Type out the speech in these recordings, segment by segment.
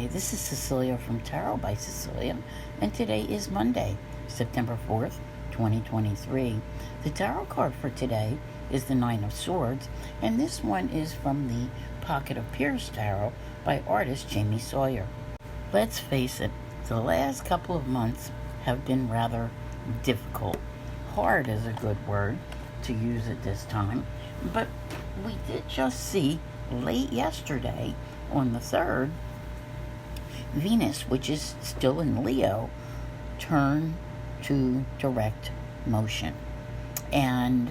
Hi, this is Cecilia from Tarot by Cecilia, and today is Monday, September 4th, 2023. The tarot card for today is the Nine of Swords, and this one is from the Pocket of Pierce Tarot by artist Jamie Sawyer. Let's face it, the last couple of months have been rather difficult. Hard is a good word to use at this time, but we did just see late yesterday on the 3rd, Venus, which is still in Leo, turn to direct motion. And,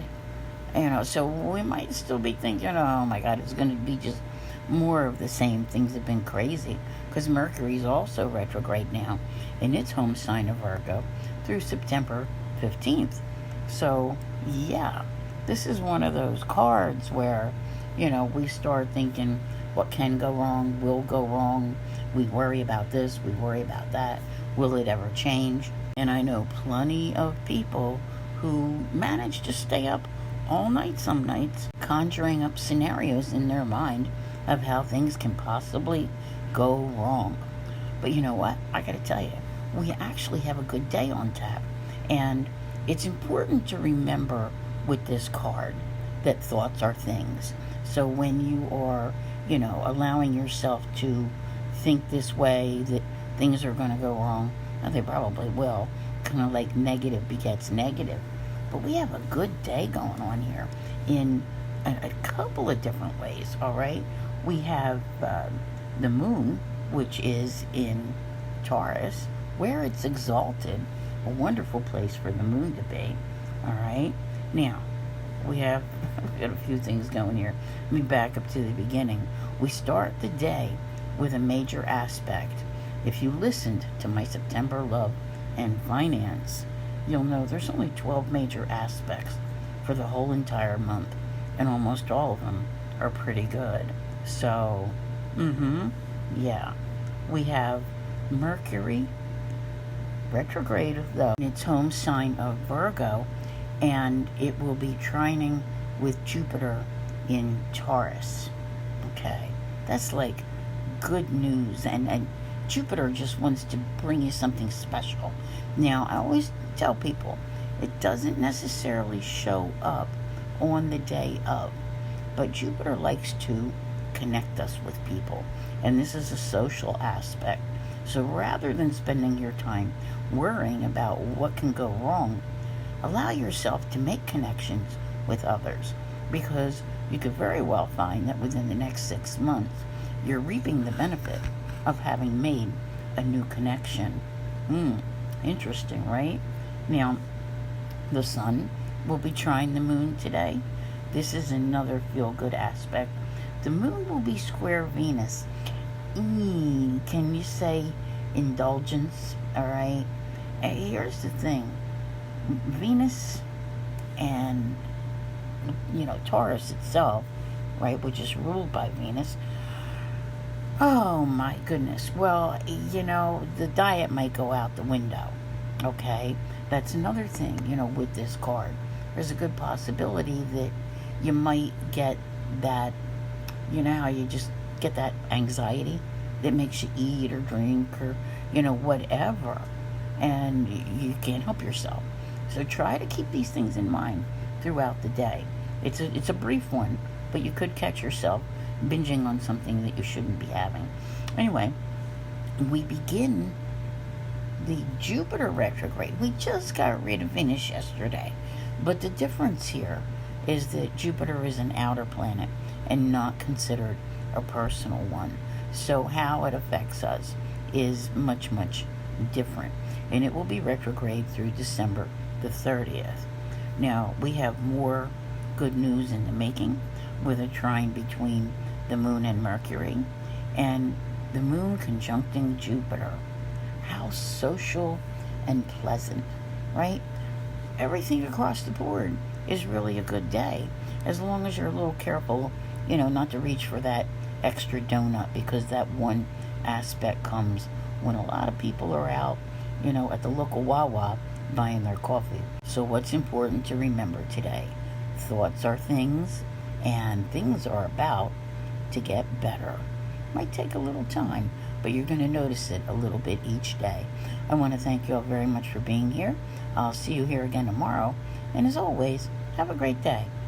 so we might still be thinking, oh my God, it's going to be just more of the same. Things have been crazy. Because Mercury's also retrograde now in its home sign of Virgo through September 15th. So, yeah, this is one of those cards where, we start thinking, what can go wrong, will go wrong. We worry about this, we worry about that. Will it ever change? And I know plenty of people who manage to stay up all night some nights, conjuring up scenarios in their mind of how things can possibly go wrong. But you know what? I gotta tell you, we actually have a good day on tap. And it's important to remember with this card that thoughts are things. So when you are allowing yourself to think this way, that things are going to go wrong, and they probably will, kind of like negative begets negative. But we have a good day going on here in a couple of different ways, all right? We have the moon, which is in Taurus, where it's exalted, a wonderful place for the moon to be, all right? Now, we got a few things going here. Let me back up to the beginning. We start the day with a major aspect. If you listened to my September love and finance, you'll know there's only 12 major aspects for the whole entire month, and almost all of them are pretty good. So, yeah. We have Mercury retrograde in its home sign of Virgo, and it will be trining with Jupiter in Taurus. Okay, that's like good news, and Jupiter just wants to bring you something special. Now, I always tell people, it doesn't necessarily show up on the day of, but Jupiter likes to connect us with people, and this is a social aspect. So rather than spending your time worrying about what can go wrong, allow yourself to make connections with others, because you could very well find that within the next 6 months, you're reaping the benefit of having made a new connection. Interesting, right? Now, the sun will be trine the moon today. This is another feel-good aspect. The moon will be square Venus. Can you say indulgence? All right. Here's the thing. Venus and Taurus itself, right, which is ruled by Venus. Oh my goodness. Well, the diet might go out the window. Okay, that's another thing. With this card, there's a good possibility that you might get that. How you just get that anxiety that makes you eat or drink or whatever, and you can't help yourself. So try to keep these things in mind throughout the day. It's a brief one, but you could catch yourself binging on something that you shouldn't be having. Anyway, we begin the Jupiter retrograde. We just got rid of Venus yesterday, but the difference here is that Jupiter is an outer planet and not considered a personal one. So how it affects us is much, much different. And it will be retrograde through December the 30th. Now, we have more good news in the making with a trine between the moon and Mercury, and the moon conjuncting Jupiter. How social and pleasant, right? Everything across the board is really a good day, as long as you're a little careful, not to reach for that extra donut, because that one aspect comes when a lot of people are out, at the local Wawa buying their coffee. So what's important to remember today? Thoughts are things, and things are about to get better. Might take a little time, but you're going to notice it a little bit each day. I want to thank you all very much for being here. I'll see you here again tomorrow. And as always, have a great day.